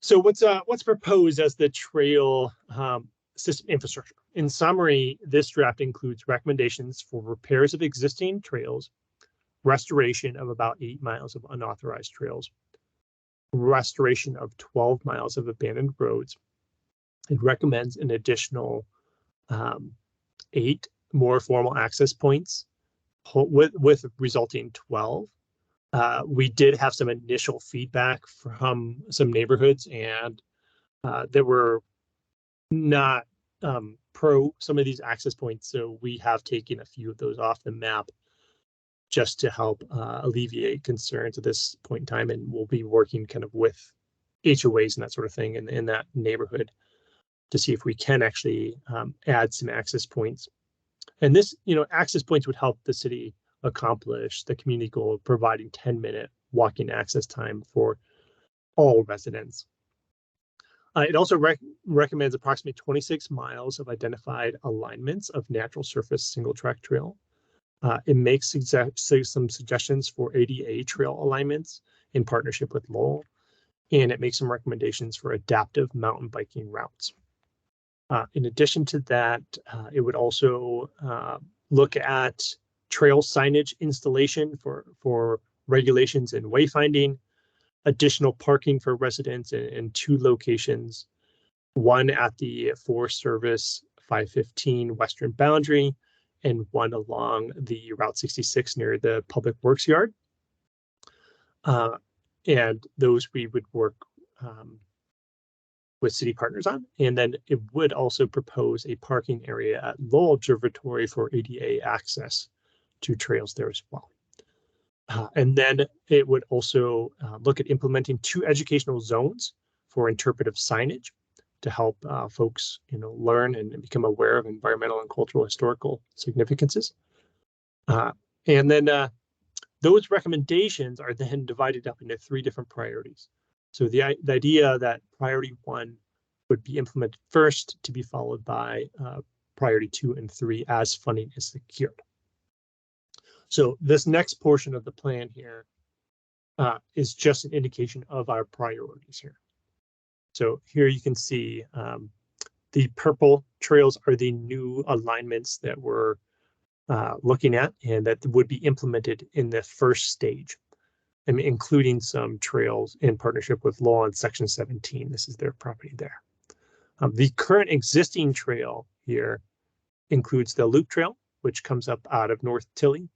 So what's proposed as the trail system infrastructure? In summary, this draft includes recommendations for repairs of existing trails, restoration of about 8 miles of unauthorized trails, restoration of 12 miles of abandoned roads. It recommends an additional 8 more formal access points with resulting 12. We did have some initial feedback from some neighborhoods, and that were not pro some of these access points. So we have taken a few of those off the map just to help alleviate concerns at this point in time. And we'll be working kind of with HOAs and that sort of thing in that neighborhood to see if we can actually add some access points. And this, you know, access points would help the city accomplish the community goal of providing 10-minute walking access time for all residents. It also recommends approximately 26 miles of identified alignments of natural surface single track trail. It makes some suggestions for ADA trail alignments in partnership with Lowell, and it makes some recommendations for adaptive mountain biking routes. In addition to that, it would also look at trail signage installation for regulations and wayfinding, additional parking for residents in 2 locations, one at the Forest Service 515 western boundary and one along the Route 66 near the Public Works Yard. And those we would work with city partners on. And then it would also propose a parking area at Lowell Observatory for ADA access to trails there as well. And then it would also look at implementing 2 educational zones for interpretive signage to help folks, learn and become aware of environmental and cultural historical significances. And then those recommendations are then divided up into 3 different priorities. So the idea that priority 1 would be implemented first, to be followed by priority 2 and 3 as funding is secured. So this next portion of the plan here is just an indication of our priorities here. So here you can see the purple trails are the new alignments that we're looking at and that would be implemented in the first stage, and including some trails in partnership with Lowell on Section 17. This is their property there. The current existing trail here includes the Loop Trail, which comes up out of North Tilly,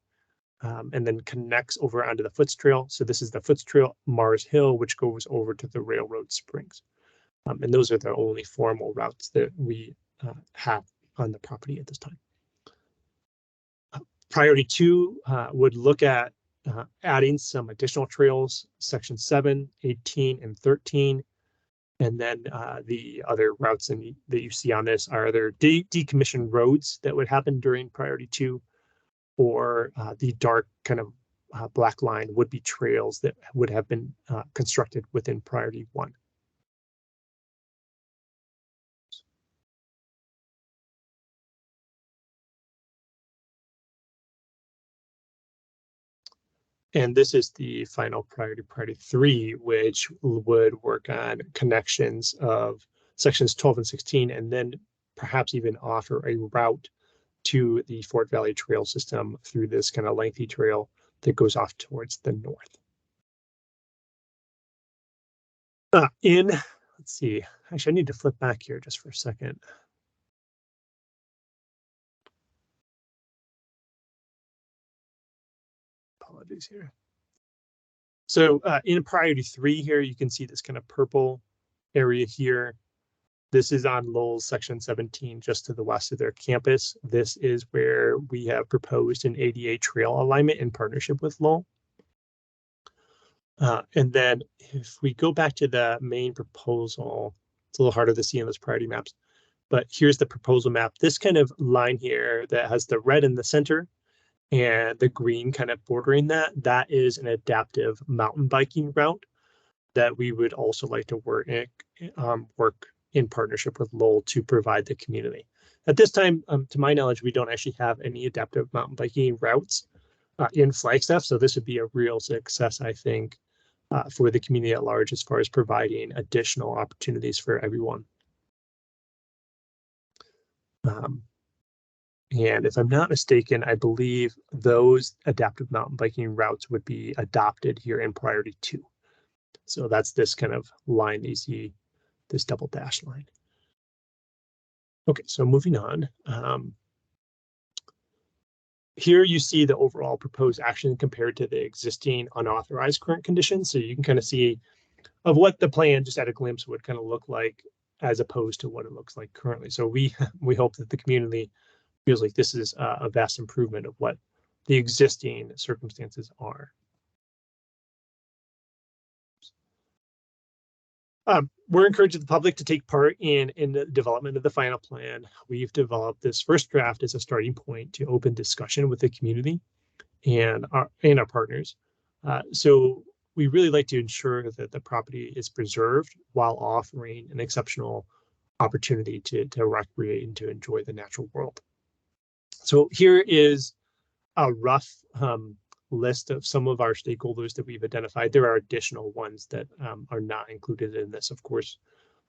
and then connects over onto the Foots Trail. So this is the Foots Trail, Mars Hill, which goes over to the Railroad Springs. And those are the only formal routes that we have on the property at this time. Priority 2 would look at adding some additional trails, Section 7, 18, and 13. And then the other routes that you see on this are either decommissioned roads that would happen during priority 2, or the dark kind of black line would be trails that would have been constructed within priority 1. And this is the final priority 3, which would work on connections of sections 12 and 16, and then perhaps even offer a route to the Fort Valley Trail system through this kind of lengthy trail that goes off towards the north. Let's see, actually I need to flip back here just for a second. Apologies here. So in priority 3 here, you can see this kind of purple area here. This is on Lowell's Section 17, just to the west of their campus. This is where we have proposed an ADA trail alignment in partnership with Lowell. And then if we go back to the main proposal, it's a little harder to see in those priority maps, but here's the proposal map. This kind of line here that has the red in the center and the green kind of bordering that is an adaptive mountain biking route that we would also like to work in partnership with Lowell to provide the community. At this time, to my knowledge, we don't actually have any adaptive mountain biking routes in Flagstaff, so this would be a real success, I think, for the community at large as far as providing additional opportunities for everyone. And if I'm not mistaken, I believe those adaptive mountain biking routes would be adopted here in priority 2. So that's this kind of line that you see, this double dash line. Okay, so moving on. Here you see the overall proposed action compared to the existing unauthorized current conditions. So you can kind of see of what the plan, just at a glimpse, would kind of look like as opposed to what it looks like currently. So we hope that the community feels like this is a vast improvement of what the existing circumstances are. We're encouraging the public to take part in the development of the final plan. We've developed this first draft as a starting point to open discussion with the community and our partners. So we really like to ensure that the property is preserved while offering an exceptional opportunity to recreate and to enjoy the natural world. So here is a rough list of some of our stakeholders that we've identified. There are additional ones that are not included in this. Of course,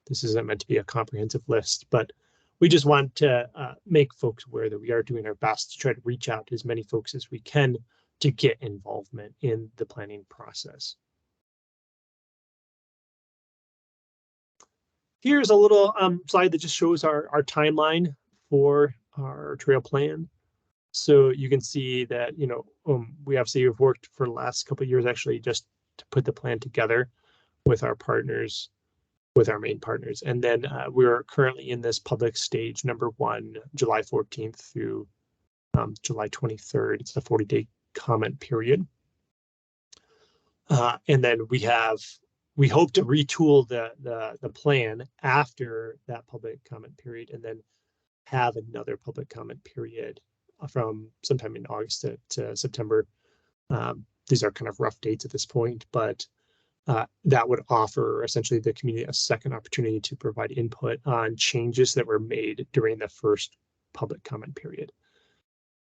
this isn't meant to be a comprehensive list, but we just want to make folks aware that we are doing our best to try to reach out to as many folks as we can to get involvement in the planning process. Here's a little slide that just shows our timeline for our trail plan. So you can see that, we obviously have worked for the last couple of years actually just to put the plan together with our partners, with our main partners. And then we're currently in this public stage number 1, July 14th through July 23rd. It's a 40-day comment period. And then we hope to retool the plan after that public comment period, and then have another public comment period from sometime in August to September. These are kind of rough dates at this point, but that would offer essentially the community a second opportunity to provide input on changes that were made during the first public comment period.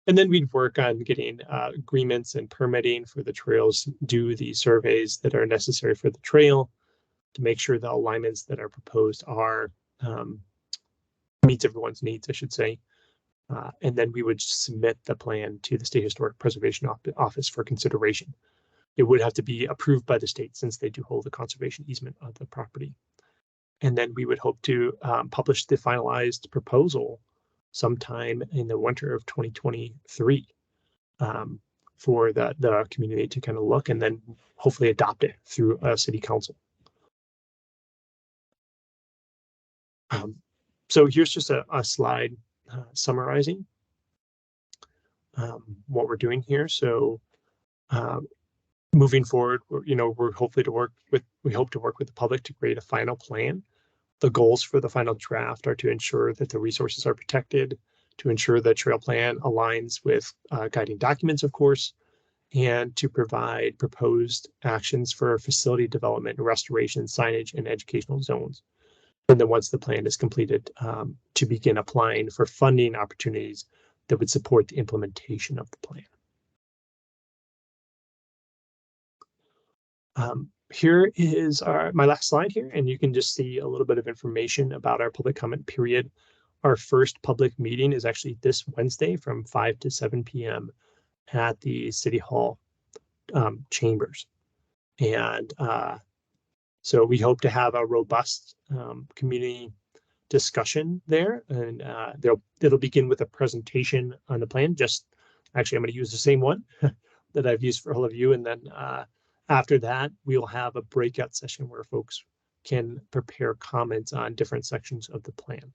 And then we'd work on getting agreements and permitting for the trails, do the surveys that are necessary for the trail to make sure the alignments that are proposed are meets everyone's needs, I should say. And then we would submit the plan to the State Historic Preservation Office for consideration. It would have to be approved by the state since they do hold the conservation easement of the property. And then we would hope to publish the finalized proposal sometime in the winter of 2023 for the community to kind of look and then hopefully adopt it through a city council. So here's just a slide summarizing what we're doing here. So moving forward, we're hopefully we hope to work with the public to create a final plan. The goals for the final draft are to ensure that the resources are protected, to ensure the trail plan aligns with guiding documents, of course, and to provide proposed actions for facility development, restoration, signage, and educational zones. And then once the plan is completed, to begin applying for funding opportunities that would support the implementation of the plan. Here is my last slide here, and you can just see a little bit of information about our public comment period. Our first public meeting is actually this Wednesday from 5 to 7 p.m. at the City Hall chambers. And so we hope to have a robust community discussion there, and it'll begin with a presentation on the plan. Actually, I'm going to use the same one that I've used for all of you, and then after that, we'll have a breakout session where folks can prepare comments on different sections of the plan.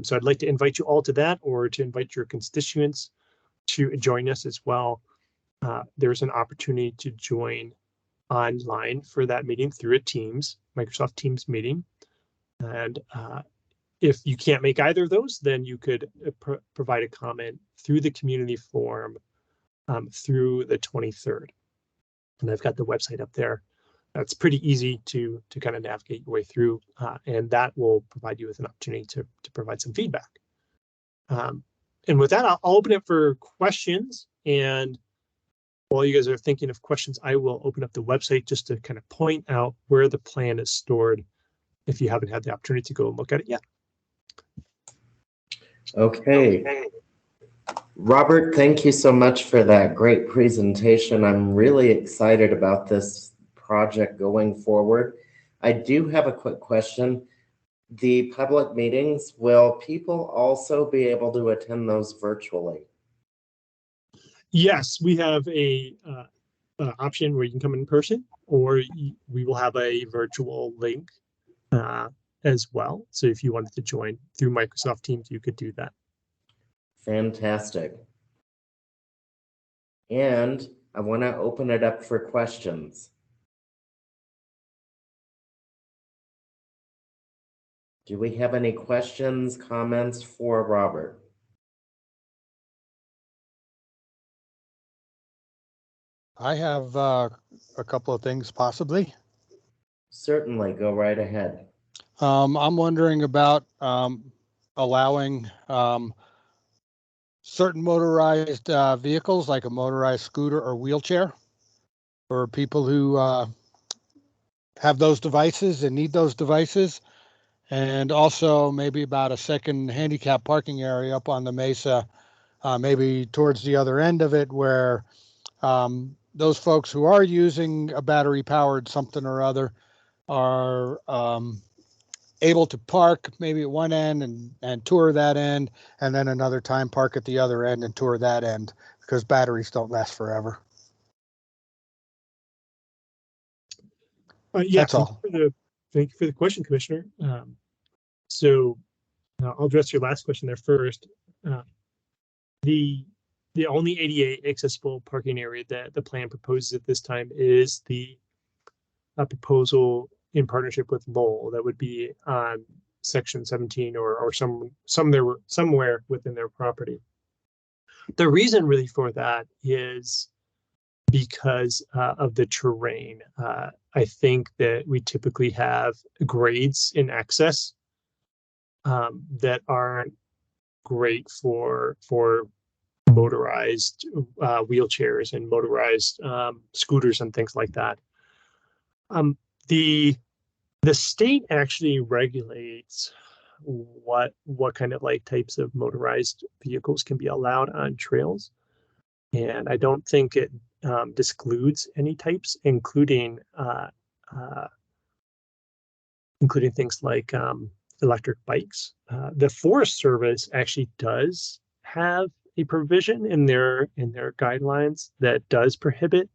So I'd like to invite you all to that, or to invite your constituents to join us as well. There's an opportunity to join online for that meeting through a Microsoft Teams meeting. And if you can't make either of those, then you could provide a comment through the community forum through the 23rd. And I've got the website up there. That's pretty easy to kind of navigate your way through, and that will provide you with an opportunity to provide some feedback. And with that, I'll open it for questions. And while you guys are thinking of questions, I will open up the website just to kind of point out where the plan is stored if you haven't had the opportunity to go and look at it yet. Okay. Robert, thank you so much for that great presentation. I'm really excited about this project going forward. I do have a quick question. The public meetings, will people also be able to attend those virtually? Yes, we have a option where you can come in person, or we will have a virtual link as well. So if you wanted to join through Microsoft Teams, you could do that. Fantastic. And I want to open it up for questions. Do we have any questions, comments for Robert? I have a couple of things possibly. Certainly, go right ahead. I'm wondering about allowing certain motorized vehicles, like a motorized scooter or wheelchair, for people who have those devices and need those devices. And also maybe about a second handicap parking area up on the mesa, maybe towards the other end of it, where those folks who are using a battery powered something or other are able to park maybe at one end and tour that end, and then another time park at the other end and tour that end, because batteries don't last forever. Yeah, That's all. Thank you for the question, Commissioner. So I'll address your last question there first. The only ADA accessible parking area that the plan proposes at this time is the proposal in partnership with Lowell that would be on section 17 or somewhere within their property. The reason really for that is because of the terrain. I think that we typically have grades in excess that aren't great for motorized wheelchairs and motorized scooters and things like that. The state actually regulates what kind of like types of motorized vehicles can be allowed on trails, and I don't think it discludes any types, including things like electric bikes. The Forest Service actually does have a provision in their guidelines that does prohibit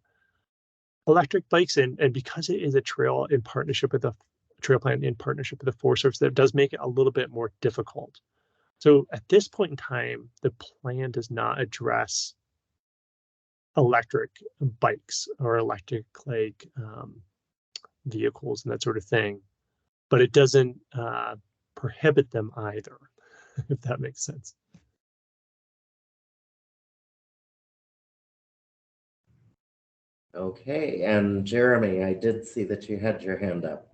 electric bikes, and because it is a trail in partnership with the trail plan in partnership with the Forest Service, that does make it a little bit more difficult. So at this point in time, the plan does not address electric bikes or electric vehicles and that sort of thing, but it doesn't prohibit them either, if that makes sense. Okay, and Jeremy, I did see that you had your hand up.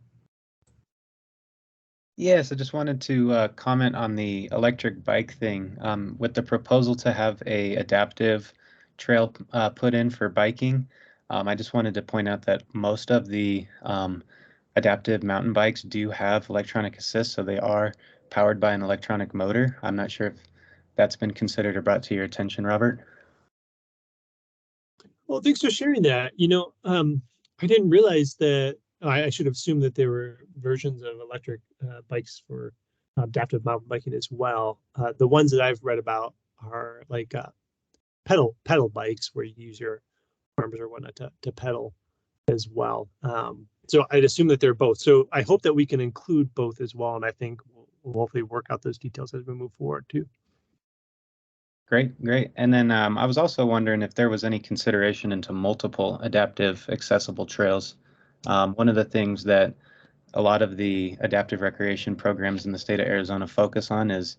Yes, I just wanted to comment on the electric bike thing. With the proposal to have a adaptive trail put in for biking, I just wanted to point out that most of the adaptive mountain bikes do have electronic assist, so they are powered by an electronic motor. I'm not sure if that's been considered or brought to your attention, Robert. Well, thanks for sharing that. I didn't realize that. I should have assumed that there were versions of electric bikes for adaptive mountain biking as well. The ones that I've read about are like pedal bikes where you use your arms or whatnot to pedal as well. So I'd assume that they're both. So I hope that we can include both as well, and I think we'll hopefully work out those details as we move forward too. Great. And then I was also wondering if there was any consideration into multiple adaptive accessible trails. One of the things that a lot of the adaptive recreation programs in the state of Arizona focus on is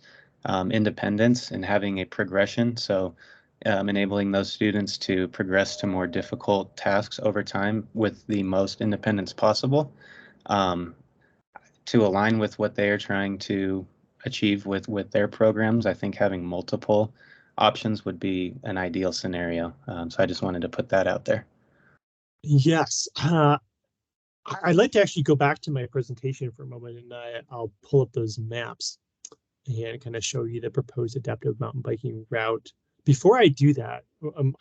independence and having a progression. So enabling those students to progress to more difficult tasks over time with the most independence possible, to align with what they are trying to achieve with their programs. I think having multiple options would be an ideal scenario. So I just wanted to put that out there. Yes. I'd like to actually go back to my presentation for a moment, and I'll pull up those maps and kind of show you the proposed adaptive mountain biking route. Before I do that,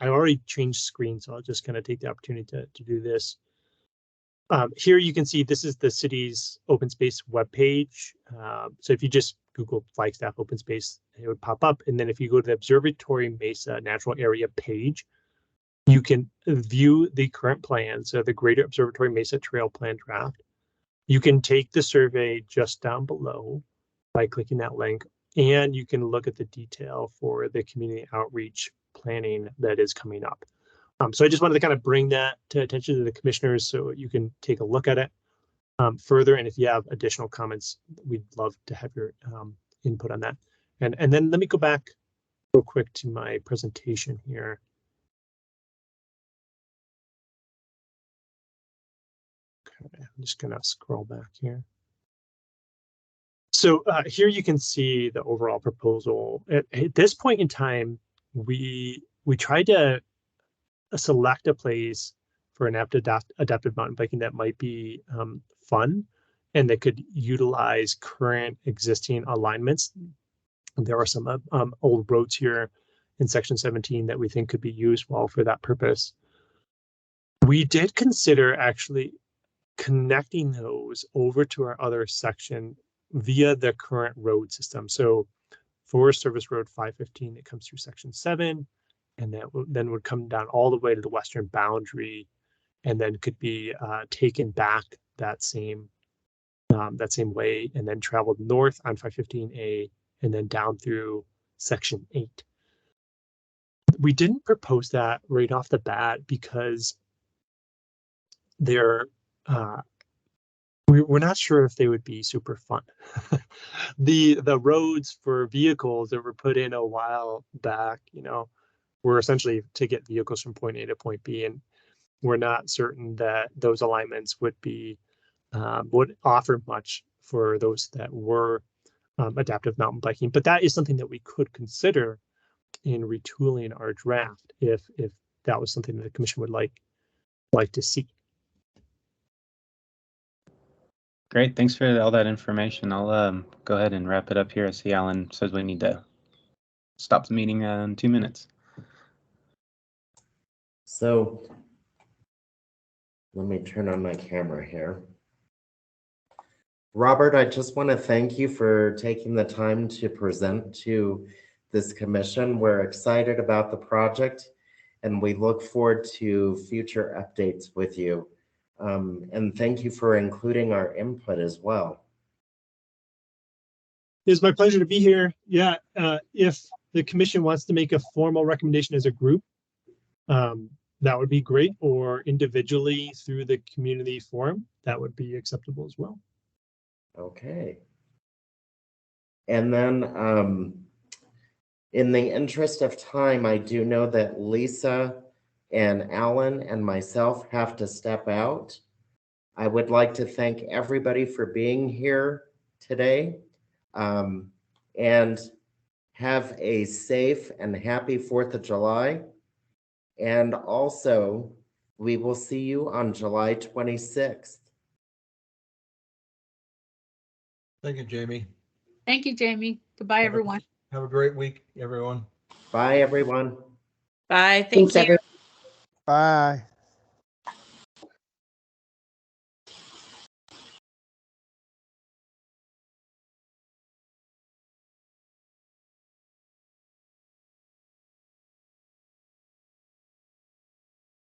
I already changed screens, so I'll just kind of take the opportunity to do this. Here you can see this is the city's open space webpage. So if you just Google Flagstaff open space, it would pop up. And then if you go to the Observatory Mesa Natural Area page, you can view the current plan, so the Greater Observatory Mesa Trail Plan draft. You can take the survey just down below by clicking that link, and you can look at the detail for the community outreach planning that is coming up. So I just wanted to kind of bring that to attention to the commissioners so you can take a look at it further. And if you have additional comments, we'd love to have your input on that. And then let me go back real quick to my presentation here. Okay, I'm just gonna scroll back here. So here you can see the overall proposal. At this point in time, we tried to select a place for an adaptive mountain biking that might be fun and that could utilize current existing alignments. There are some old roads here in section 17 that we think could be used well for that purpose. We did consider actually connecting those over to our other section via the current road system. So Forest Service Road 515, it comes through section 7, and that then would come down all the way to the western boundary, and then could be taken back that same way, and then traveled north on 515A, and then down through section 8. We didn't propose that right off the bat because they're we're not sure if they would be super fun. The roads for vehicles that were put in a while back, were essentially to get vehicles from point A to point B, and we're not certain that those alignments would offer much for those that were adaptive mountain biking. But that is something that we could consider in retooling our draft if that was something that the commission would like to see. Great, thanks for all that information. I'll go ahead and wrap it up here. I see Alan says we need to stop the meeting in 2 minutes. So let me turn on my camera here. Robert, I just want to thank you for taking the time to present to this commission. We're excited about the project, and we look forward to future updates with you. And thank you for including our input as well. It's my pleasure to be here. Yeah, if the commission wants to make a formal recommendation as a group, that would be great, or individually through the community forum, that would be acceptable as well. Okay. And then in the interest of time, I do know that Lisa and Alan and myself have to step out. I would like to thank everybody for being here today, and have a safe and happy 4th of July. And also, we will see you on July 26th. Thank you, Jamie. Thank you, Jamie. Goodbye, everyone. Have a great week, everyone. Bye, everyone. Bye. Thanks, Thank you. everyone. Bye.